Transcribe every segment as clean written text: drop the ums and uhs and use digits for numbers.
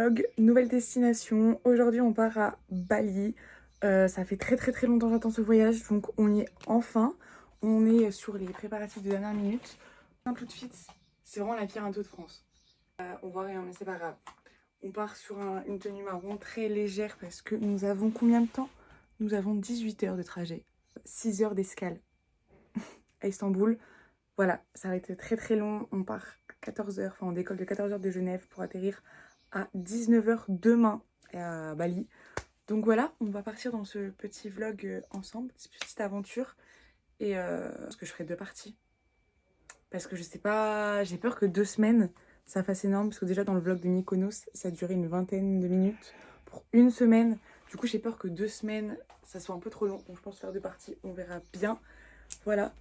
vlog, nouvelle destination. Aujourd'hui on part à Bali. Ça fait très longtemps que j'attends ce voyage, donc on y est enfin. On est sur les préparatifs de dernière minute. Un outfit, c'est vraiment la pire intro de France. On voit rien mais c'est pas grave. On part sur une tenue marron très légère parce que nous avons combien de temps? Nous avons 18 heures de trajet, 6 heures d'escale à Istanbul. Voilà, ça va être très long. On part 14h, enfin on décolle de 14h de Genève pour atterrir à 19h demain à Bali. Donc voilà, on va partir dans ce petit vlog ensemble, cette petite aventure. Et parce que je ferai 2 parties. Parce que je sais pas, j'ai peur que 2 semaines, ça fasse énorme. Parce que déjà dans le vlog de Mykonos, ça a duré une vingtaine de minutes pour 1 semaine. Du coup j'ai peur que 2 semaines, ça soit un peu trop long. Donc je pense faire 2 parties, on verra bien. Voilà.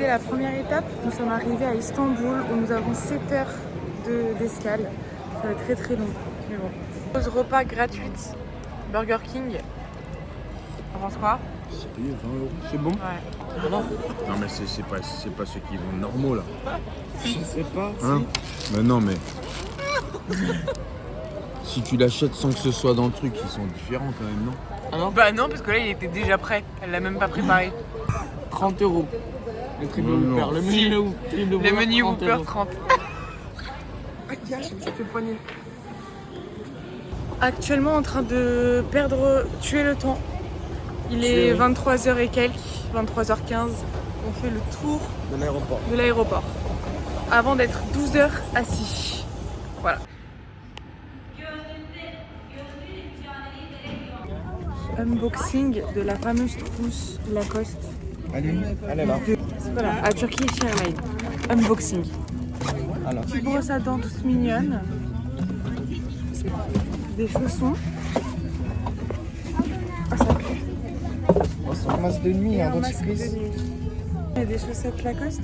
La première étape, nous sommes arrivés à Istanbul où nous avons 7 heures d'escale. Ça va être très long, mais bon. Pause repas gratuite, Burger King. On pense quoi? C'est payé 20 €. C'est bon? Ouais. Non mais c'est pas ceux qui vont normaux là. Je sais pas. Hein? Si. Mais non mais... si tu l'achètes sans que ce soit dans le truc, ils sont différents quand même, non? Ah non? Bah non, parce que là il était déjà prêt. Elle l'a même pas préparé. 30 €. Le triple Whopper. Le menu Whopper 30. Actuellement en train de tuer le temps. Il est 23h et quelques, 23h15. On fait le tour de l'aéroport. Avant d'être 12 heures assis. Voilà. Unboxing de la fameuse trousse Lacoste. Elle est là. Voilà, à Turkish Airlines. Unboxing. Alors. Petite brosse à dents toute mignonne. Des chaussons. Ah, ça plaît. Oh, c'est un masque de nuit, Et un un masque de dentifrice. nuit. Et des chaussettes Lacoste.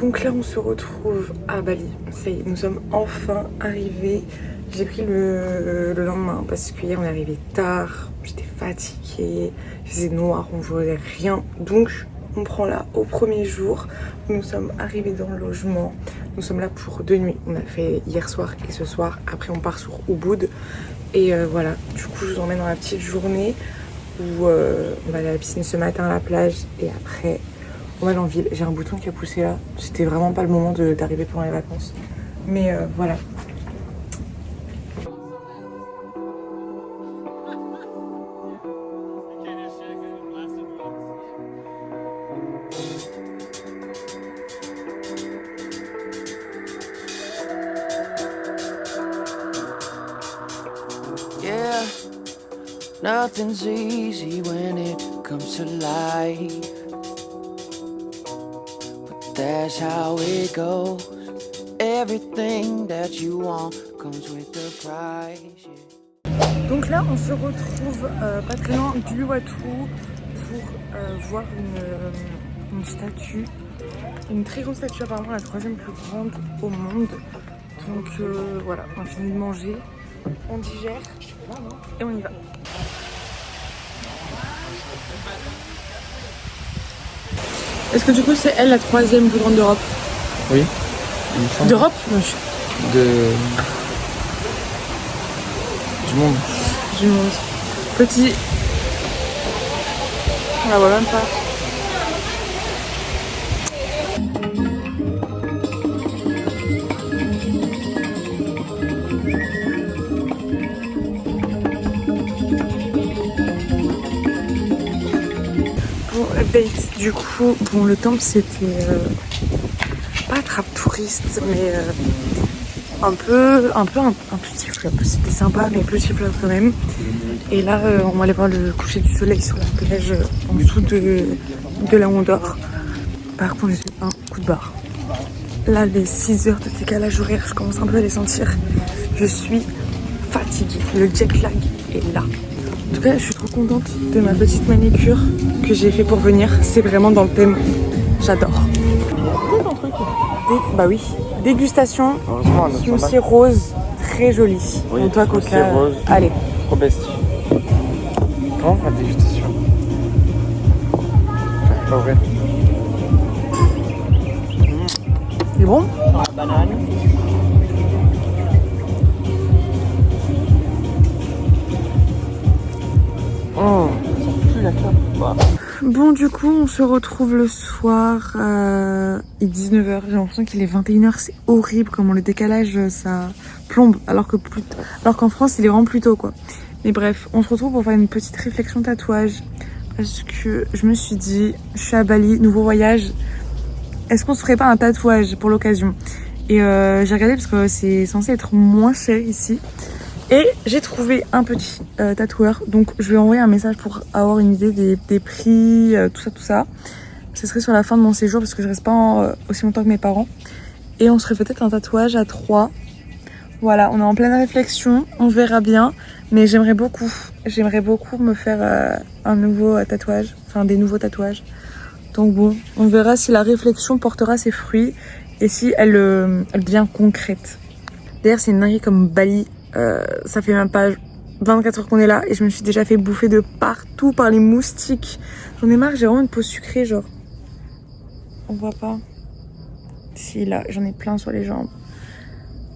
Donc là on se retrouve à Bali, ça y est, nous sommes enfin arrivés. J'ai pris le lendemain parce qu'hier on est arrivé tard, j'étais fatiguée, il faisait noir, on ne voyait rien. Donc on prend là au premier jour, nous sommes arrivés dans le logement, nous sommes là pour 2 nuits. On a fait hier soir et ce soir, après on part sur Ubud. Et voilà, du coup je vous emmène dans la petite journée où on va aller à la piscine ce matin, à la plage et après... on va dans la ville. J'ai un bouton qui a poussé là. C'était vraiment pas le moment d'arriver pendant les vacances. Mais voilà. Yeah, nothing's easy when it comes to life. That's how it goes. Everything that you want comes with the price. Yeah. Donc là, on se retrouve pas très loin du Watu pour voir une statue. Une très grande statue, apparemment la 3e plus grande au monde. Donc voilà, on a fini de manger, on digère et on y va. Est-ce que du coup c'est elle la 3e plus grande d'Europe? Oui. D'Europe? Du monde. Du monde. Petit. On la voit même pas. update. Du coup, bon, le temple c'était pas attrape touriste, mais un petit flop. C'était sympa, mais petit flop quand même. Et là, on va aller voir le coucher du soleil sur la plage en dessous de là où on dort. Par contre, j'ai un coup de barre. Là, les 6 heures de décalage horaire, je commence un peu à les sentir. Je suis fatiguée. Le jet lag est là. En tout cas, je suis trop contente de ma petite manicure que j'ai fait pour venir. C'est vraiment dans le thème. J'adore. C'est ton truc. Bah oui. Dégustation. Heureusement, notre Smoothie rose, très joli. Oui, Donc toi, smoothie Coca. rose. Allez. Trop bestie. Comment la dégustation? Pas vrai. C'est bon? Banane. Bon, du coup, on se retrouve le soir. Il est 19h. J'ai l'impression qu'il est 21h. C'est horrible comment le décalage, ça plombe. Alors qu'en France, il est vraiment plus tôt, quoi. Mais bref, on se retrouve pour faire une petite réflexion tatouage. Parce que je me suis dit, je suis à Bali, nouveau voyage. Est-ce qu'on se ferait pas un tatouage pour l'occasion? Et j'ai regardé parce que c'est censé être moins cher ici. Et j'ai trouvé un petit tatoueur. Donc je vais envoyer un message pour avoir une idée des prix, tout ça. Ce serait sur la fin de mon séjour parce que je reste pas aussi longtemps que mes parents. Et on se ferait peut-être un tatouage à 3. Voilà, on est en pleine réflexion, on verra bien. Mais j'aimerais beaucoup me faire un nouveau tatouage, enfin des nouveaux tatouages. Donc bon, on verra si la réflexion portera ses fruits et si elle devient concrète. D'ailleurs, c'est une dinguerie comme Bali. Ça fait même pas 24 heures qu'on est là et je me suis déjà fait bouffer de partout par les moustiques. J'en ai marre, j'ai vraiment une peau sucrée, genre. On voit pas. Si, là, j'en ai plein sur les jambes.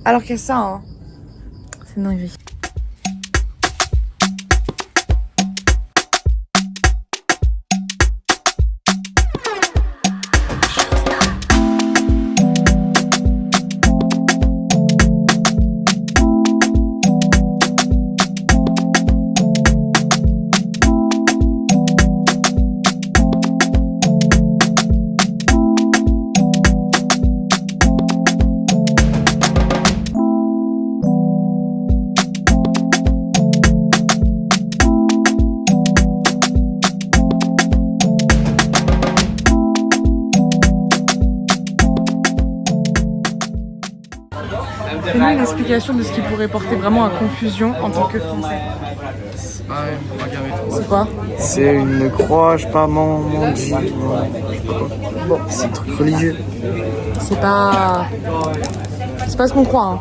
Alors qu'il y a ça, hein. C'est une dinguerie. Fais-nous une explication de ce qui pourrait porter vraiment à confusion en tant que Français. C'est quoi? C'est une croix, je sais pas, Mandi. Bon, c'est un truc religieux. C'est pas ce qu'on croit, hein.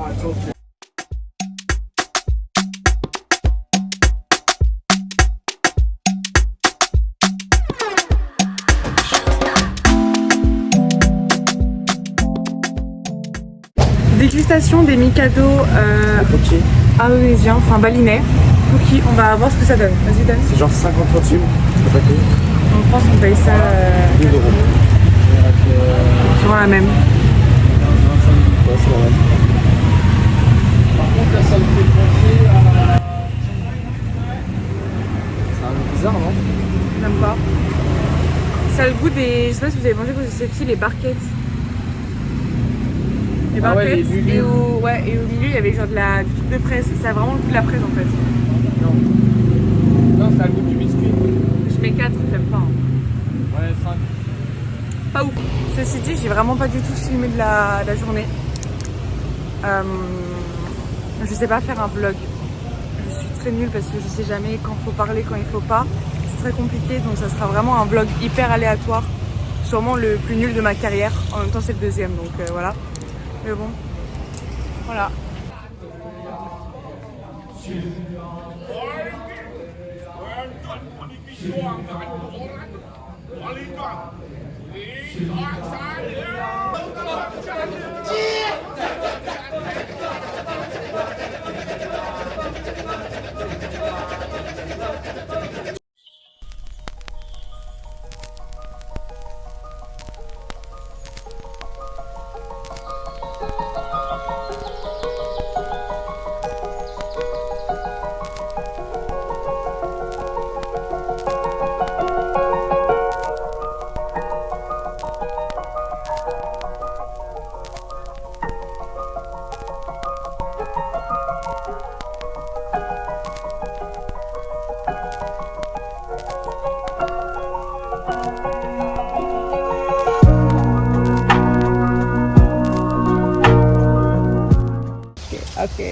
Dégustation des Mikado indonésiens, enfin balinais. Cookies, on va voir ce que ça donne. Vas-y, donne. C'est genre 50 centimes. Le paquet. En France, on paye ça 2 €. sur la même. Ouais, c'est la même. Par contre, là, ça me fait penser à. C'est un peu bizarre, non? J'aime pas. Ça a le goût des. Je sais pas si vous avez mangé quand vous étiez les barquettes. Les Ah ouais, barquettes. les lulus. Et au milieu, il y avait genre du truc de fraise. Ça a vraiment le goût de la fraise en fait. Non. Non, c'est un goût du biscuit. Je mets 4, j'aime pas. Hein. Ouais, 5. Pas ouf. Ceci dit, j'ai vraiment pas du tout filmé de la journée. Je sais pas faire un vlog. Je suis très nulle parce que je sais jamais quand faut parler, quand il faut pas. C'est très compliqué, donc ça sera vraiment un vlog hyper aléatoire. Sûrement le plus nul de ma carrière. En même temps, c'est le deuxième, donc voilà. Mais bon, voilà. Ok.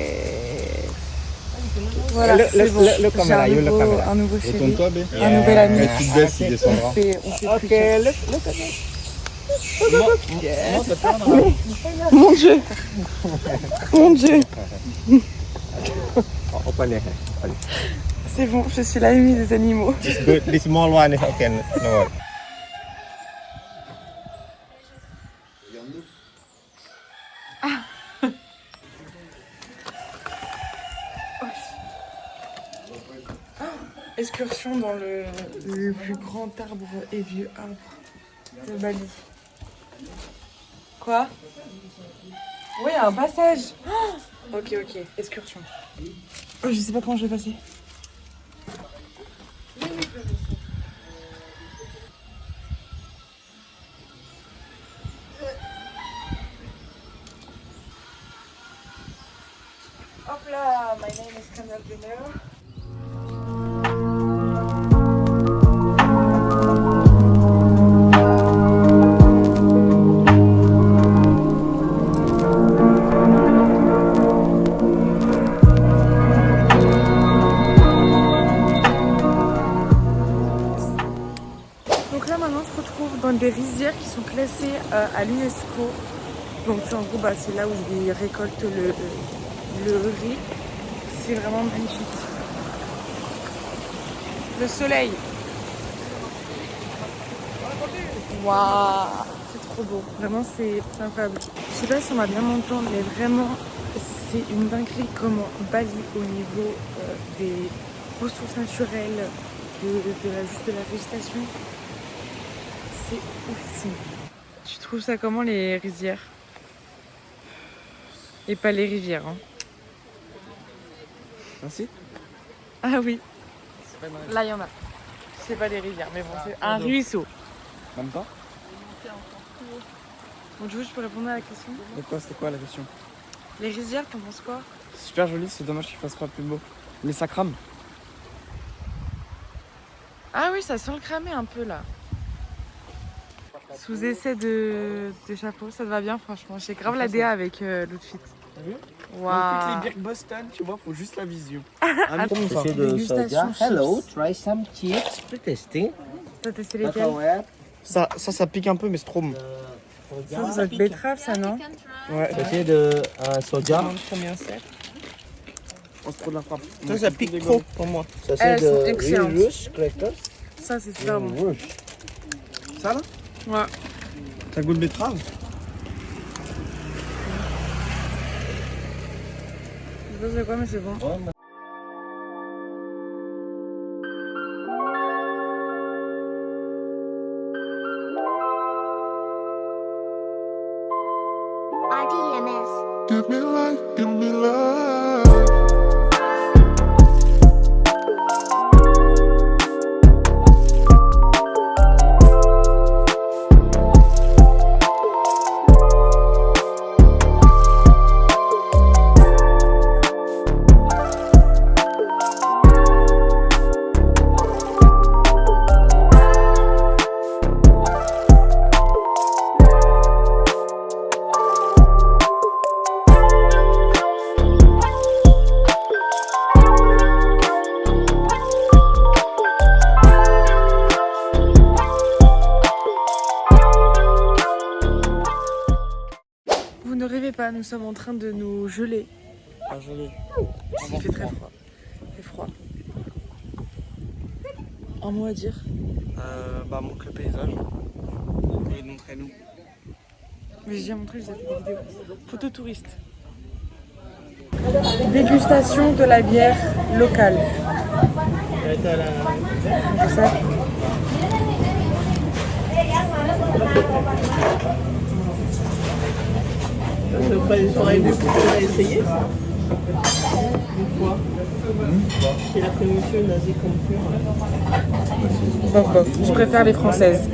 Voilà, c'est bon. J'ai un nouveau chéri, Retourne-toi, B. un nouvel ami. Tu te baisses, il On descendra. fait plus qu'un. Non, Mon Dieu. Mon Dieu. C'est bon, je suis l'amie des animaux. The small one is okay. No worry. Excursion dans le plus grand arbre et vieux arbre de Bali. Quoi? Oui, un passage. Oh, ok, excursion. Oh, je sais pas comment je vais passer. Hop là, my name is Kendall Jenner. Donc là maintenant on se retrouve dans des rizières qui sont classées à l'UNESCO. Donc en gros c'est là où ils récoltent le riz. C'est vraiment magnifique. Le soleil. Waouh, c'est trop beau. Vraiment c'est incroyable. Je sais pas si on va bien m'entendre, mais vraiment c'est une dinguerie comment Bali au niveau des ressources naturelles, juste de la végétation. C'est oufissime. Tu trouves ça comment les rizières? Et pas les rivières, hein. Ainsi? Ah oui. Là il y en a. C'est pas les rivières, mais bon, c'est un ruisseau. Même pas? Donc du coup, je peux répondre à la question. Et quoi, c'était quoi la question? Les rizières, t'en penses quoi? C'est super joli, c'est dommage qu'il fasse pas plus beau. Mais ça crame. Ah oui, ça sent le cramer un peu là. Sous essai de chapeau, ça te va bien franchement. J'ai grave la DA avec l'outfit. T'as vu? Waouh. Les birks Boston, tu vois, faut juste la vision. Monsieur de Dégustation soja. Hello, chips. try some chips. Pretty tasty. T'as testé lesquels? Ça pique un peu, mais c'est trop bon. Ça doit être betterave ça, non? Ouais. C'était de soja. On se trouve de la frappe. Ça pique trop pour moi. Ça Elles c'est sont de excellentes. riz rouge, crackers. Ça c'est super bon. Rouge. Ça là? Ouais. Ça goûte betterave? Je sais pas c'est quoi mais c'est bon. RDMS. Give me life, give me life. Vous ne rêvez pas, nous sommes en train de nous geler. Ah, joli. Il fait très froid. Il fait froid. Un mot à dire? Montre le paysage. Oui, montrez-nous. Mais j'ai déjà montré, j'ai fait des vidéos. Photo touriste. Dégustation de la bière locale. Je sais. Essayer ça une fois. Et après monsieur nazi comme Bof bof, je préfère les françaises.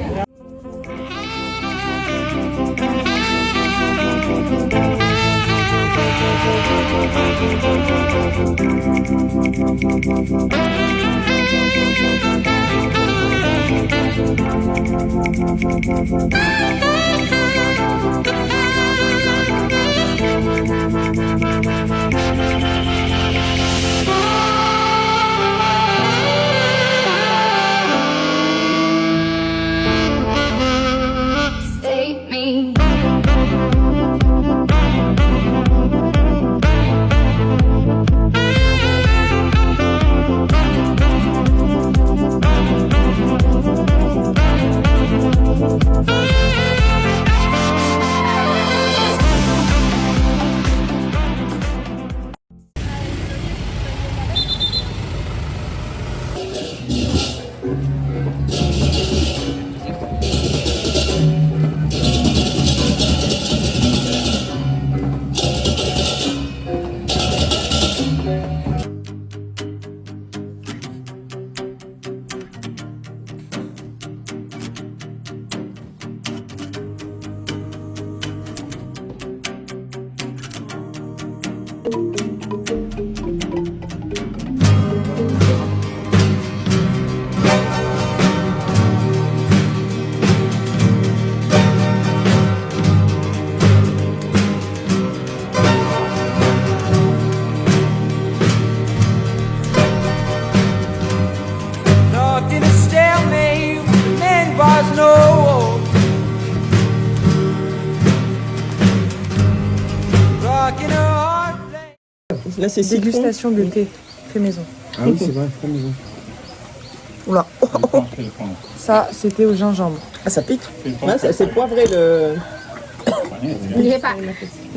Là, c'est citron. Dégustation de thé fait maison. Ah oui, c'est vrai, très maison. Oula. Ça, c'était au gingembre. Ah, ça pique. Ouais, c'est poivré le. Lihat Pak,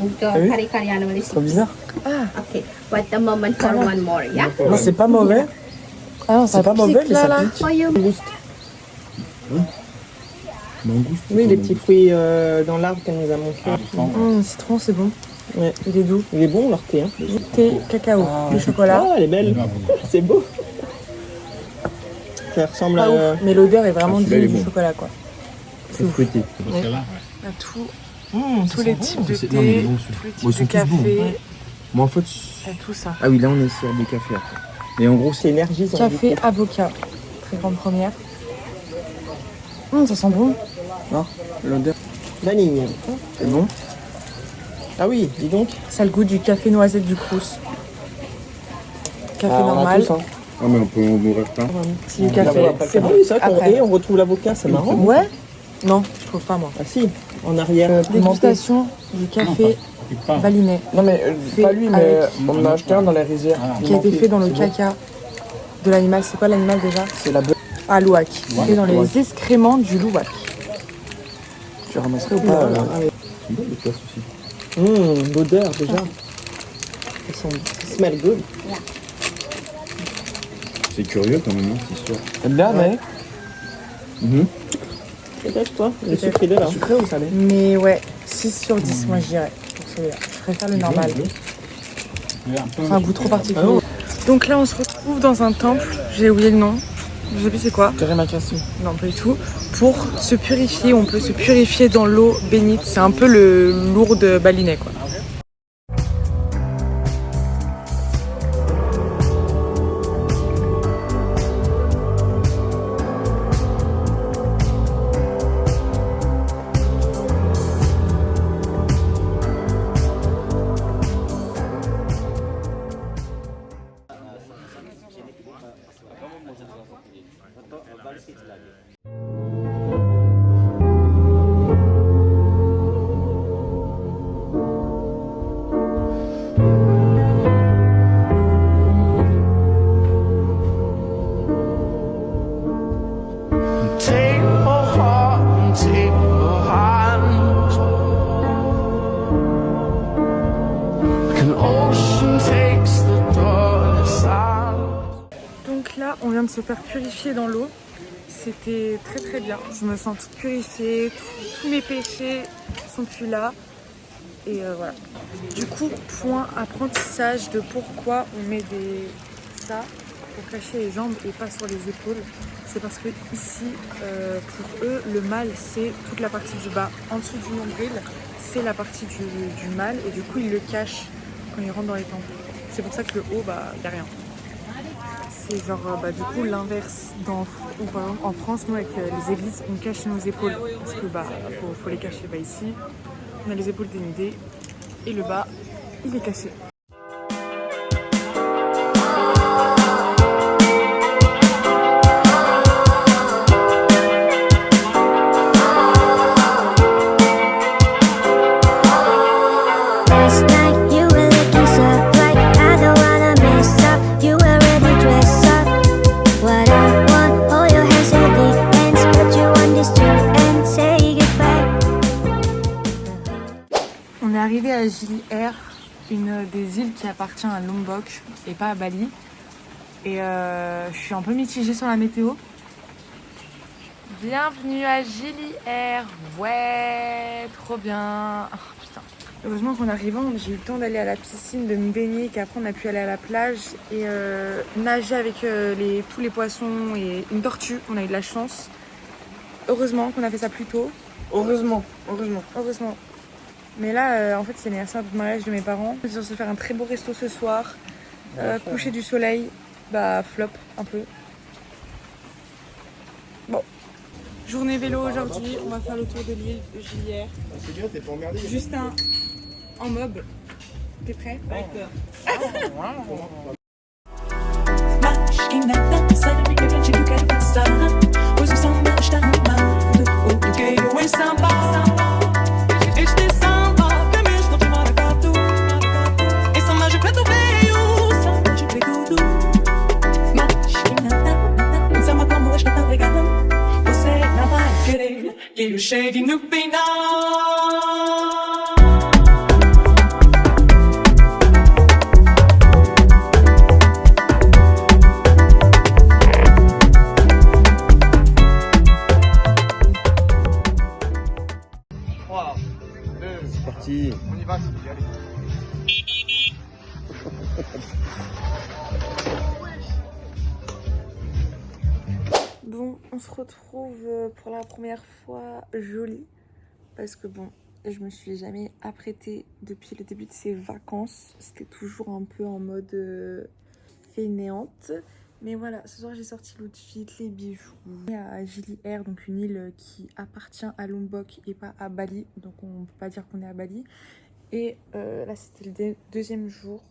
untuk oui? kari-kari anu di Trop bizarre. Okay, wait a moment for one more, ya? Non, c'est pas mauvais. Ah non, C'est pas mauvais, mais ça pique. For you. Mangouste. Mangouste. Oui, les petits fruits dans l'arbre qu'elle nous a montré. Citron, c'est bon. Ouais. Il est doux. Il est bon leur thé. Hein. Thé, cacao, du chocolat. Ah, elle est belle. C'est beau. Ça ressemble Pas à. ouf, mais l'odeur est vraiment celui-là, il est digne du bon. chocolat, quoi. Très fruité. Il y a tous les types de C'est- non, mais il est thé, bon, tous les celui-là. types Bon, ils sont de tous bons. café, Moi, en fait. il y a tout ça. Ah oui, là, on est sur des cafés après. Mais en gros, C'est énergisant. Café, avocat, très grande première. Ça sent bon. l'odeur. Vanille. C'est bon. Ah oui, dis donc. Ça a le goût du café noisette du Crous. Café Ah, on a normal. tous, hein. Ah, mais on peut en ouvrir plein. Si du café, c'est bon. Oui, c'est vrai qu'on Après. et on retrouve l'avocat, c'est marrant. Ouais. Non, je trouve pas moi. Ah si, en arrière. Dégustation du café balinais Non mais Fait pas lui, mais avec- on en a acheté un dans les rizières. qui a été fait dans le caca de l'animal. C'est quoi l'animal déjà? C'est la bœuf. Ah, louac. Fait dans les excréments du louac. Tu ramasserais ou pas C'est bon, les tasses aussi. L'odeur déjà. Ils sont smell good. C'est curieux quand même, hein, c'est sûr. Elle l'a, mais Peut-être toi, le sucre il est là. sucré ou salé? Mais ouais, 6 sur 10, moi je dirais. Pour celui-là. Je préfère le normal. C'est un goût trop particulier. Donc là, on se retrouve dans un temple. J'ai oublié le nom. Je sais plus c'est quoi. Teremakassu. Non, pas du tout. Pour se purifier, on peut se purifier dans l'eau bénite. C'est un peu le lourd balinais, quoi. Take my heart and take my hand. Like an ocean takes the dark sand. Donc là, on vient de se faire purifier dans l'eau. C'était très très bien. Je me sens toute purifiée, tous mes péchés sont plus là. Et voilà. Du coup, point apprentissage de pourquoi on met ça pour cacher les jambes et pas sur les épaules. C'est parce que ici, pour eux, le mâle, c'est toute la partie du bas. En dessous du nombril, c'est la partie du mâle. Et du coup, ils le cachent quand ils rentrent dans les temples. C'est pour ça que le haut, il n'y a rien. C'est genre, du coup, l'inverse. Ou par exemple, en France, nous, avec les églises, on cache nos épaules. Parce que, faut les cacher. Ici, on a les épaules dénudées. Et le bas, il est caché. Last night you were looking so bright, I don't wanna mess up. You were ready dressed up. What I want, hold your hands in the ends, but you want this to end. Say goodbye. On est arrivé à Gili Air, une des îles qui appartient à Lombok et pas à Bali. Et je suis un peu mitigée sur la météo. Bienvenue à Gili Air. Ouais, trop bien. Oh, putain. Heureusement qu'en arrivant, j'ai eu le temps d'aller à la piscine, de me baigner, qu'après on a pu aller à la plage et nager avec tous les poissons et une tortue. On a eu de la chance. Heureusement qu'on a fait ça plus tôt. Heureusement. Heureusement. Mais là, en fait, c'est l'anniversaire de mariage de mes parents. Ils vont se faire un très beau resto ce soir. Coucher du soleil, flop un peu. Bon. Journée vélo aujourd'hui. On va faire le tour de l'île de Gili Air. C'est bien, t'es pas emmerdé. Justin en mob. T'es prêt? Acho que nada serve pra gente que eu quero passar. Pois o samba está animado. O que eu em samba. Este samba que é mesmo de maracatu. Essa mágica do veio. chegue no final. C'est parti. On y va, c'est allez. Bon, on se retrouve pour la première fois jolie. Parce que bon, je me suis jamais apprêtée depuis le début de ces vacances. C'était toujours un peu en mode fainéante. Mais voilà, ce soir j'ai sorti l'outfit, les bijoux. Il y a Gili Air, donc une île qui appartient à Lombok et pas à Bali. Donc on peut pas dire qu'on est à Bali. Et là c'était le deuxième jour.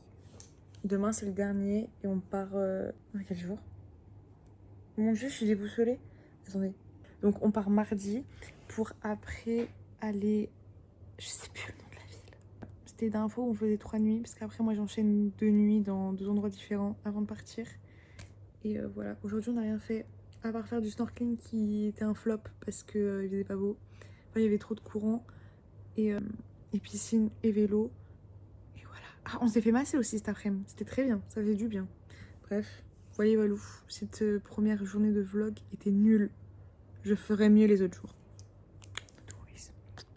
Demain c'est le dernier et on part... quel jour? Mon dieu, je suis déboussolée. Attendez. Donc on part mardi pour après aller... Je sais plus le nom de la ville. C'était d'info où on faisait 3 nuits. Parce qu'après moi j'enchaîne 2 nuits dans 2 endroits différents avant de partir. Et voilà, aujourd'hui on n'a rien fait à part faire du snorkeling qui était un flop parce que il faisait pas beau. Enfin, il y avait trop de courant et piscine et vélo. Et voilà. Ah, on s'est fait masser aussi cet après-midi. C'était très bien, ça faisait du bien. Bref, voyez Walou, cette première journée de vlog était nulle. Je ferai mieux les autres jours.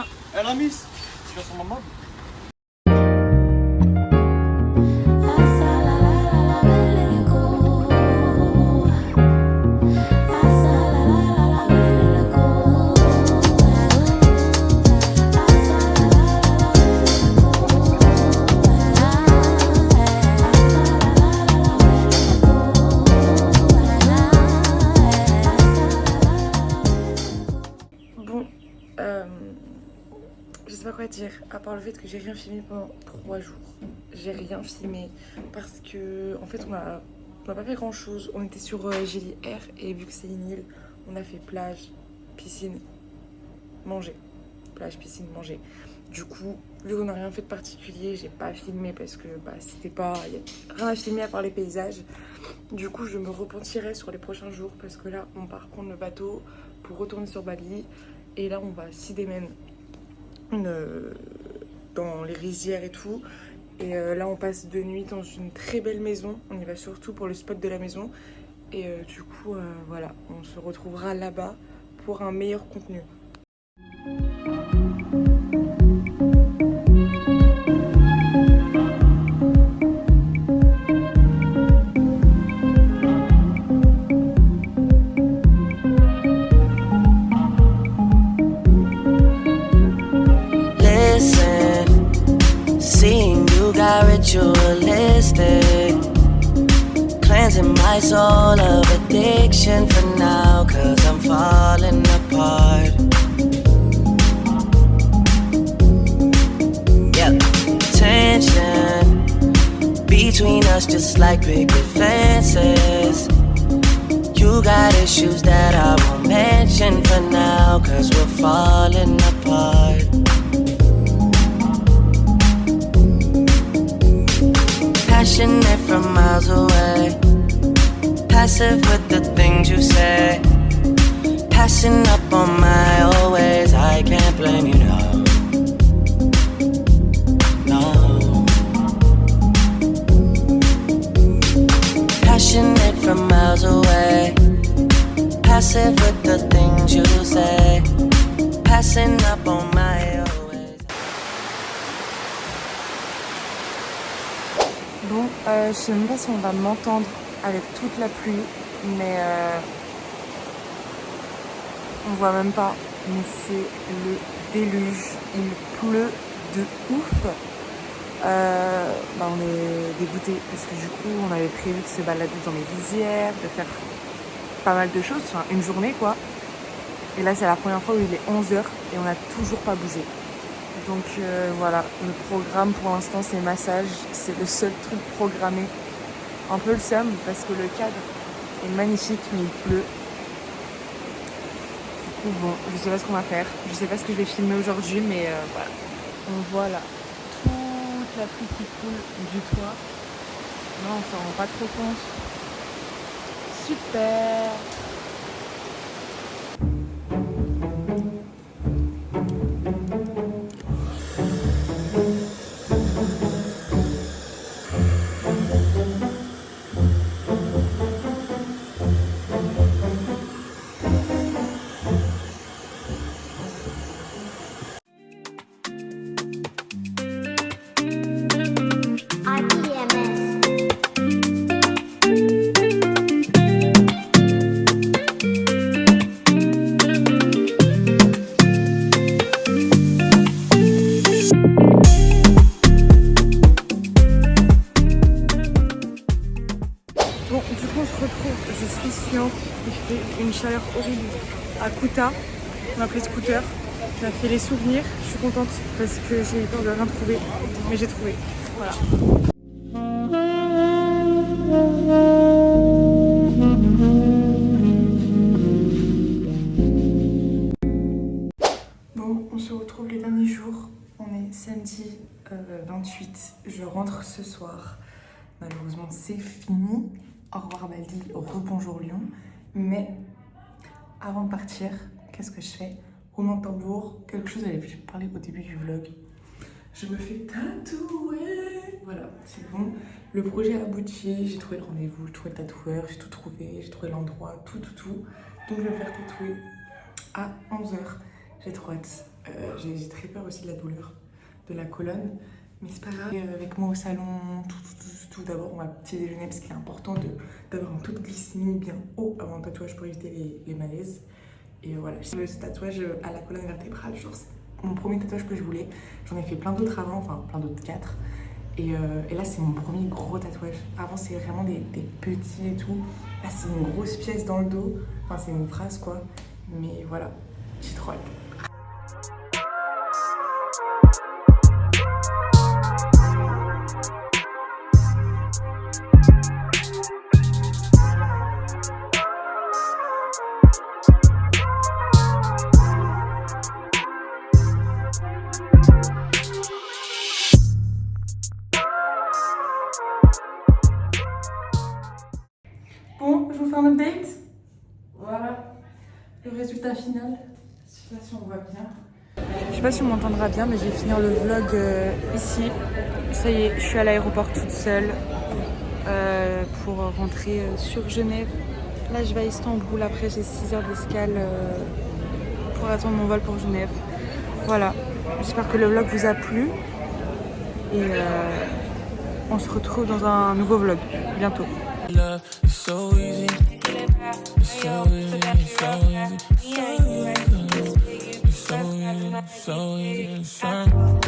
Eh la miss, tu vas sur ma mode? Je sais pas quoi dire, à part le fait que j'ai rien filmé pendant 3 jours. J'ai rien filmé parce que, en fait, on a pas fait grand chose. On était sur Gili Air et vu que c'est une île, on a fait plage, piscine, manger. Plage, piscine, manger. Du coup, vu qu'on n'a rien fait de particulier, j'ai pas filmé parce que c'était pas... Il y a rien à filmer à part les paysages. Du coup, je me repentirai sur les prochains jours parce que là, on part prendre le bateau pour retourner sur Bali. Et là, on va à Sidemen. Dans les rizières et tout. Et là on passe 2 nuits dans une très belle maison. On y va surtout pour le spot de la maison. Et du coup voilà, on se retrouvera là-bas pour un meilleur contenu. Ritualistic, cleansing my soul of addiction for now, 'cause I'm falling apart. Yep, tension between us just like picket fences. You got issues that I won't mention for now, 'cause we're falling apart. Passionate from miles away, passive with the things you say, passing up on my always. I can't blame you, no, no. Passionate from miles away, passive with the things you say, passing up on my always. Bon, je sais même pas si on va m'entendre avec toute la pluie, mais on voit même pas, mais c'est le déluge, il pleut de ouf. On est dégoûtés parce que du coup on avait prévu de se balader dans les rizières, de faire pas mal de choses, enfin une journée quoi. Et là c'est la première fois où il est 11 h et on n'a toujours pas bougé. Donc voilà, le programme pour l'instant c'est massage, c'est le seul truc programmé. Un peu le seum parce que le cadre est magnifique mais il pleut. Du coup bon, je sais pas ce qu'on va faire, je sais pas ce que je vais filmer aujourd'hui mais voilà. On voit là toute la pluie qui coule du toit. Non, on s'en rend pas trop compte. Super. retrouve, je suis suante, il fait une chaleur horrible à Kuta, on a pris scooter, ça fait les souvenirs, je suis contente parce que j'ai eu peur de rien trouver, mais j'ai trouvé, voilà. Bon, on se retrouve les derniers jours, on est samedi 28, je rentre ce soir, malheureusement c'est fini. Au revoir Bali, rebonjour Lyon. Mais avant de partir, qu'est-ce que je fais? Roulement de tambour, quelque chose, j'avais parlé au début du vlog. Je me fais tatouer. Voilà, c'est bon. Le projet a abouti, j'ai trouvé le rendez-vous, j'ai trouvé le tatoueur, j'ai tout trouvé, j'ai trouvé l'endroit, tout. Donc je vais me faire tatouer à 11h. J'ai trop hâte. J'ai très peur aussi de la douleur de la colonne. Mais c'est pas grave. Avec moi au salon, tout d'abord, on va petit déjeuner parce qu'il est important d'avoir un taux de glycémie bien haut avant le tatouage pour éviter les malaises. Et voilà, ce tatouage à la colonne vertébrale, genre c'est mon premier tatouage que je voulais. J'en ai fait plein d'autres avant, enfin plein d'autres, 4. Et là, c'est mon premier gros tatouage. Avant, c'est vraiment des petits et tout. Là, c'est une grosse pièce dans le dos. Enfin, c'est une phrase quoi. Mais voilà, j'ai trop hâte. Bon, je vous fais un update. Voilà le résultat final. Je sais pas si on voit bien. Je sais pas si on m'entendra bien, mais je vais finir le vlog ici. Ça y est, je suis à l'aéroport toute seule pour rentrer sur Genève. Là, je vais à Istanbul. Après, j'ai 6 heures d'escale pour attendre mon vol pour Genève. Voilà. J'espère que le vlog vous a plu. Et on se retrouve dans un nouveau vlog bientôt. Love is so easy. It's so easy, so easy, so easy, so easy, so easy.